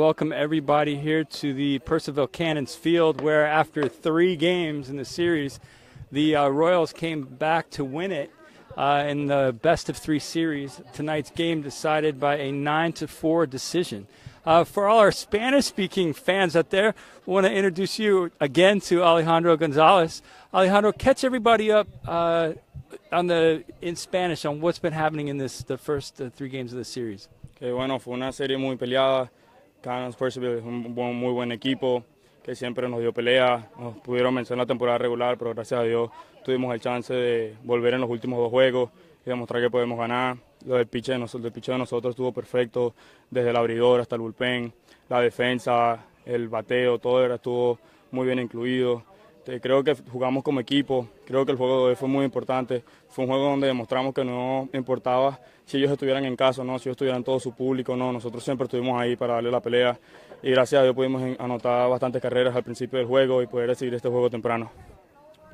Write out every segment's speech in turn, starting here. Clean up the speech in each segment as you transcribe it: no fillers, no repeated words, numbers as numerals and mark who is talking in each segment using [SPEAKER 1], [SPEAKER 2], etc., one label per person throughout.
[SPEAKER 1] welcome everybody here to the Purcellville Cannons field, where after 3 games in the series, the Royals came back to win it in the best-of-3 series. Tonight's game decided by a 9-4 decision. For all our Spanish-speaking fans out there, I want to introduce you again to Alejandro Gonzalez. Alejandro, catch everybody up in Spanish on what's been happening in the first 3 games of the series.
[SPEAKER 2] Que bueno, fue una serie muy peleada. Cannons Purcellville es un muy buen equipo que siempre nos dio pelea. Nos pudieron vencer en la temporada regular, pero gracias a Dios tuvimos el chance de volver en los últimos 2 juegos y demostrar que podemos ganar. Lo del pitch de nosotros estuvo perfecto, desde el abridor hasta el bullpen, la defensa, el bateo, todo estuvo muy bien incluido. Creo que jugamos como equipo, creo que el juego de hoy fue muy importante. Fue un juego donde demostramos que no importaba si ellos estuvieran en casa, no, si ellos estuvieran todo su público, no, nosotros siempre estuvimos ahí para darle la pelea y gracias a Dios pudimos anotar bastantes carreras al principio del juego y poder seguir este juego temprano.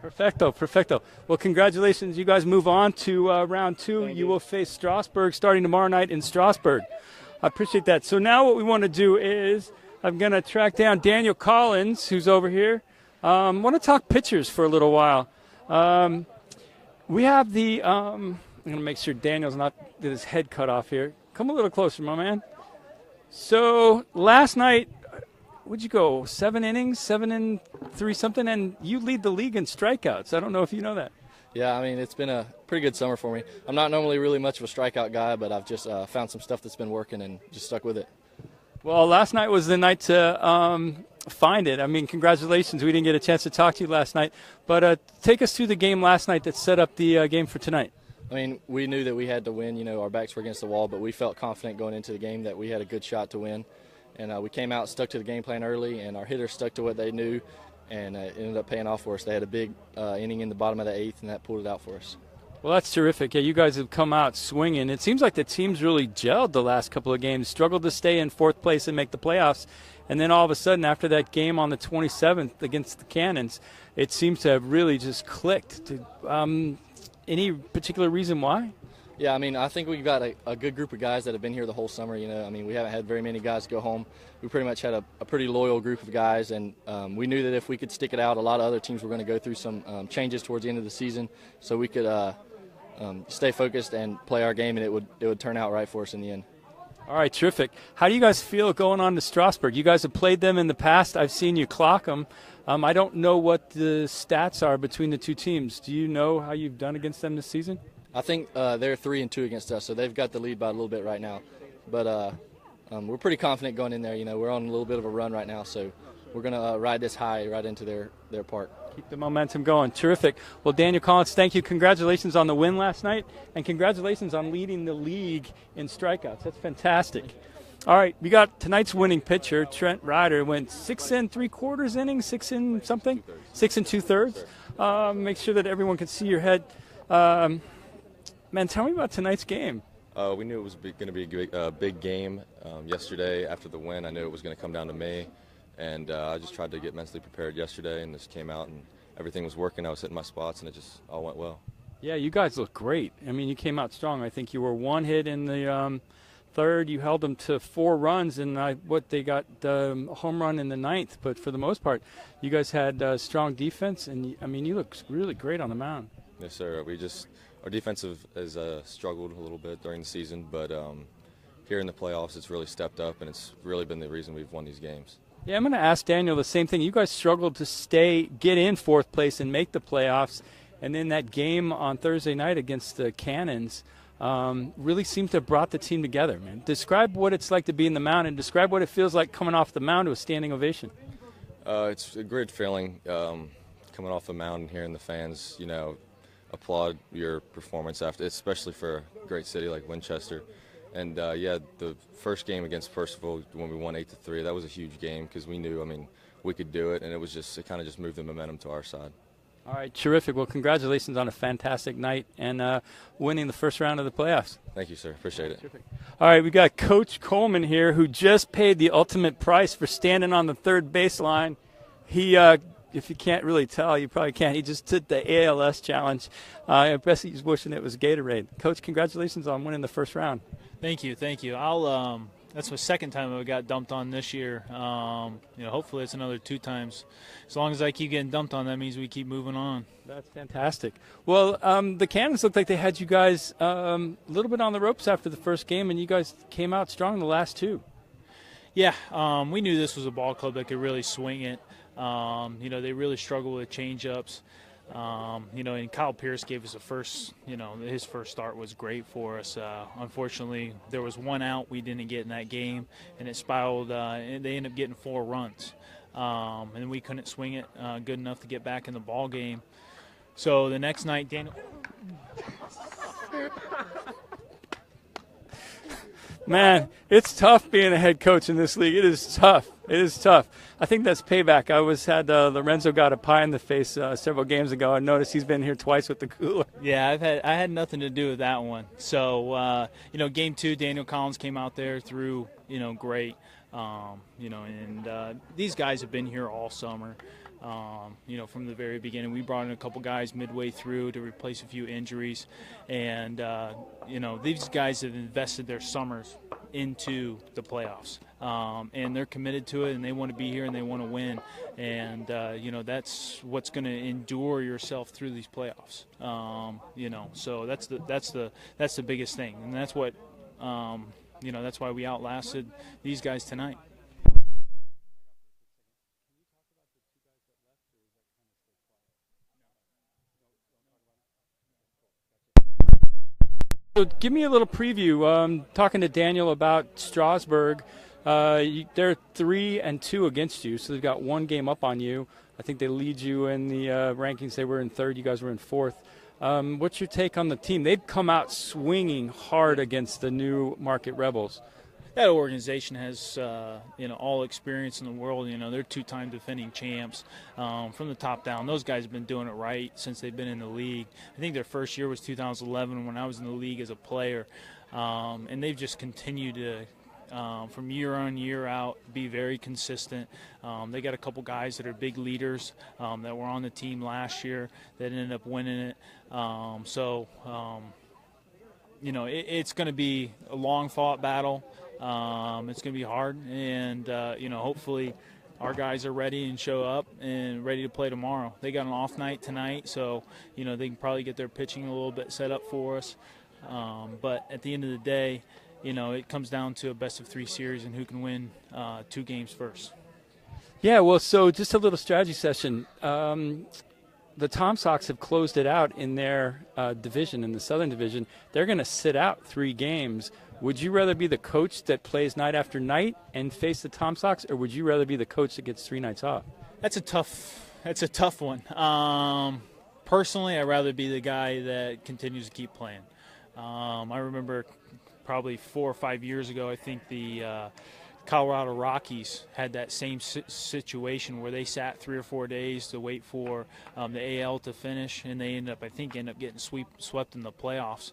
[SPEAKER 1] Perfecto, perfecto. Well, congratulations. You guys move on to round 2. You will face Strasburg starting tomorrow night in Strasburg. I appreciate that. So now what we want to do is I'm going to track down Daniel Collins, who's over here. Want to talk pitchers for a little while. We have the I'm going to make sure Daniel's not get his head cut off here. Come a little closer, my man. So last night, what'd you go, 7 innings, 7 and 3 something, and you lead the league in strikeouts. I don't know if you know that.
[SPEAKER 3] Yeah, I mean, it's been a pretty good summer for me. I'm not normally really much of a strikeout guy, but I've just found some stuff that's been working and just stuck with it.
[SPEAKER 1] Well, last night was the night to find it. I mean, congratulations. We didn't get a chance to talk to you last night. But take us through the game last night that set up the game for tonight.
[SPEAKER 3] I mean, we knew that we had to win. You know, our backs were against the wall, but we felt confident going into the game that we had a good shot to win. And we came out, stuck to the game plan early, and our hitters stuck to what they knew, and it ended up paying off for us. They had a big inning in the bottom of the 8th, and that pulled it out for us.
[SPEAKER 1] Well, that's terrific. Yeah, you guys have come out swinging. It seems like the team's really gelled the last couple of games, struggled to stay in 4th place and make the playoffs. And then all of a sudden, after that game on the 27th against the Cannons, it seems to have really just clicked. Any particular reason why?
[SPEAKER 3] Yeah, I mean, I think we've got a good group of guys that have been here the whole summer. You know, I mean, we haven't had very many guys go home. We pretty much had a pretty loyal group of guys, and we knew that if we could stick it out, a lot of other teams were going to go through some changes towards the end of the season, so we could stay focused and play our game, and it would turn out right for us in the end.
[SPEAKER 1] All right, terrific. How do you guys feel going on to Strasburg? You guys have played them in the past. I've seen you clock them. I don't know what the stats are between the 2 teams. Do you know how you've done against them this season?
[SPEAKER 3] I think they're 3-2 against us, so they've got the lead by a little bit right now. But we're pretty confident going in there. You know, we're on a little bit of a run right now, so we're going to ride this high right into their park.
[SPEAKER 1] Keep the momentum going. Terrific. Well, Daniel Collins, thank you. Congratulations on the win last night, and congratulations on leading the league in strikeouts. That's fantastic. All right, we got tonight's winning pitcher, Trent Ryder, went 6 3/4 innings, 6 and something, 6 2/3. Make sure that everyone can see your head. Man, tell me about tonight's game.
[SPEAKER 4] We knew it was going to be a big game yesterday after the win. I knew it was going to come down to me, and I just tried to get mentally prepared yesterday, and just came out and everything was working. I was hitting my spots, and it just all went well.
[SPEAKER 1] Yeah, you guys look great. I mean, you came out strong. I think you were 1 hit in the 3rd. You held them to 4 runs, and they got a home run in the 9th. But for the most part, you guys had strong defense, and I mean, you look really great on the mound.
[SPEAKER 4] Yes, sir. Our defense has struggled a little bit during the season, but here in the playoffs, it's really stepped up, and it's really been the reason we've won these games.
[SPEAKER 1] Yeah, I'm going to ask Daniel the same thing. You guys struggled to get in 4th place and make the playoffs, and then that game on Thursday night against the Cannons really seemed to have brought the team together, man. Describe what it's like to be in the mound, and describe what it feels like coming off the mound to a standing ovation.
[SPEAKER 4] It's a great feeling coming off the mound and hearing the fans, you know, applaud your performance after, especially for a great city like Winchester. And yeah, the first game against Purcellville when we won 8-3, that was a huge game because we knew, I mean, we could do it, and it kind of just moved the momentum to our side.
[SPEAKER 1] All right, terrific. Well, congratulations on a fantastic night and winning the first round of the playoffs.
[SPEAKER 4] Thank you, sir. Appreciate it.
[SPEAKER 1] Terrific. All right, we got Coach Coleman here, who just paid the ultimate price for standing on the 3rd baseline. He if you can't really tell, you probably can't. He just did the ALS challenge. I guess he's wishing it was Gatorade. Coach, congratulations on winning the first round.
[SPEAKER 5] Thank you. I'll that's the second time I got dumped on this year. Hopefully it's another 2 times. As long as I keep getting dumped on, that means we keep moving on.
[SPEAKER 1] That's fantastic. Well, the Cannons looked like they had you guys a little bit on the ropes after the first game, and you guys came out strong in the last 2.
[SPEAKER 5] Yeah, we knew this was a ball club that could really swing it. They really struggle with change-ups. And Kyle Pierce gave us his first start was great for us. Unfortunately, there was 1 out we didn't get in that game, and it spiraled, and they ended up getting 4 runs. And we couldn't swing it good enough to get back in the ball game. So the next night, Daniel.
[SPEAKER 1] Man, it's tough being a head coach in this league. It is tough. It is tough. I think that's payback. I had Lorenzo got a pie in the face several games ago. I noticed he's been here twice with the cooler.
[SPEAKER 5] Yeah, I had nothing to do with that one. So game 2, Daniel Collins came out there, threw great. These guys have been here all summer. From the very beginning. We brought in a couple guys midway through to replace a few injuries. And, these guys have invested their summers into the playoffs. And they're committed to it, and they want to be here, and they want to win. And, that's what's going to endure yourself through these playoffs. So that's the biggest thing. And that's what, that's why we outlasted these guys tonight.
[SPEAKER 1] So give me a little preview. Talking to Daniel about Strasburg, they're 3-2 against you, so they've got 1 game up on you. I think they lead you in the rankings. They were in 3rd. You guys were in 4th. What's your take on the team? They've come out swinging hard against the New Market Rebels.
[SPEAKER 5] That organization has, all experience in the world. They're 2-time defending champs from the top down. Those guys have been doing it right since they've been in the league. I think their first year was 2011 when I was in the league as a player. And they've just continued to, from year on year out, be very consistent. They got a couple guys that are big leaders that were on the team last year that ended up winning it. It's going to be a long-fought battle. It's going to be hard, and hopefully our guys are ready and show up and ready to play tomorrow. They got an off night tonight, so they can probably get their pitching a little bit set up for us. But at the end of the day, it comes down to a best-of-3 series and who can win 2 games first.
[SPEAKER 1] Yeah, well, so just a little strategy session. The Tom Sox have closed it out in their division, in the Southern Division. They're going to sit out 3 games. Would you rather be the coach that plays night after night and face the Tom Sox, or would you rather be the coach that gets 3 nights off?
[SPEAKER 5] That's a tough one. Personally, I'd rather be the guy that continues to keep playing. I remember probably 4 or 5 years ago, I think the Colorado Rockies had that same situation where they sat 3 or 4 days to wait for the AL to finish, and they ended up getting swept in the playoffs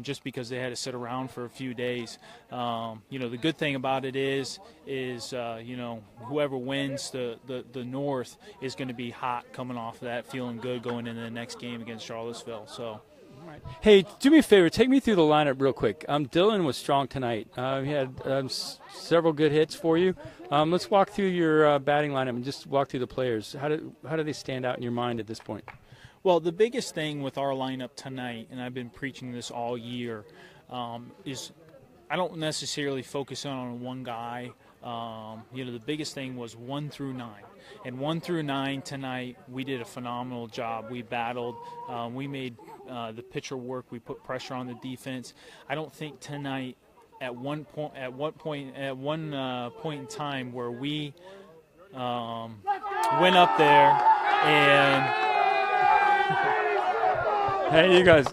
[SPEAKER 5] just because they had to sit around for a few days. The good thing about it is whoever wins the North is going to be hot coming off of that, feeling good going into the next game against Charlottesville. So.
[SPEAKER 1] Right. Hey, do me a favor. Take me through the lineup real quick. Dylan was strong tonight. He had several good hits for you. Let's walk through your batting lineup and just walk through the players. How do they stand out in your mind at this point?
[SPEAKER 5] Well, the biggest thing with our lineup tonight, and I've been preaching this all year, is I don't necessarily focus on one guy. The biggest thing was 1 through 9. And 1 through 9 tonight, we did a phenomenal job. We battled. We made the pitcher work. We put pressure on the defense. I don't think tonight, at one point in time, where we went up there and.
[SPEAKER 1] Hey, you guys.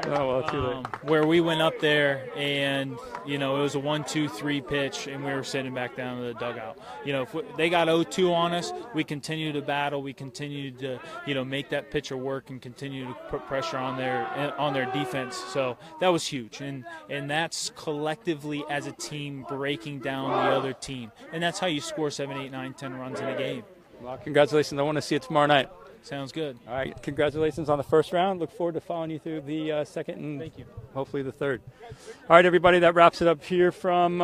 [SPEAKER 1] Oh, well, too late.
[SPEAKER 5] Where we went up there and, it was a 1-2-3 pitch and we were sitting back down to the dugout. If they got 0-2 on us, we continued to battle. We continued to, make that pitcher work and continue to put pressure on their defense. So that was huge. And that's collectively as a team breaking down the other team. And that's how you score 7, 8, 9, 10 runs in a game.
[SPEAKER 1] Well, congratulations. I want to see it tomorrow night.
[SPEAKER 5] Sounds good.
[SPEAKER 1] All right, congratulations on the first round. Look forward to following you through the second and
[SPEAKER 5] Thank you.
[SPEAKER 1] Hopefully the third. All right, everybody, that wraps it up here from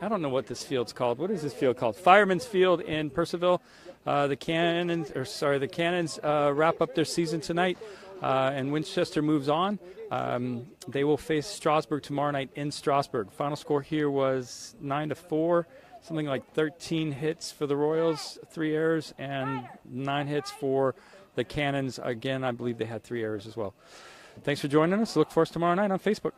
[SPEAKER 1] I don't know what this field's called. What is this field called? Fireman's Field in Purcellville. The Cannons wrap up their season tonight, and Winchester moves on. They will face Strasburg tomorrow night in Strasburg. Final score here was 9-4, something like 13 hits for the Royals, 3 errors, and 9 hits for the Cannons. Again, I believe they had 3 errors as well. Thanks for joining us. Look for us tomorrow night on Facebook.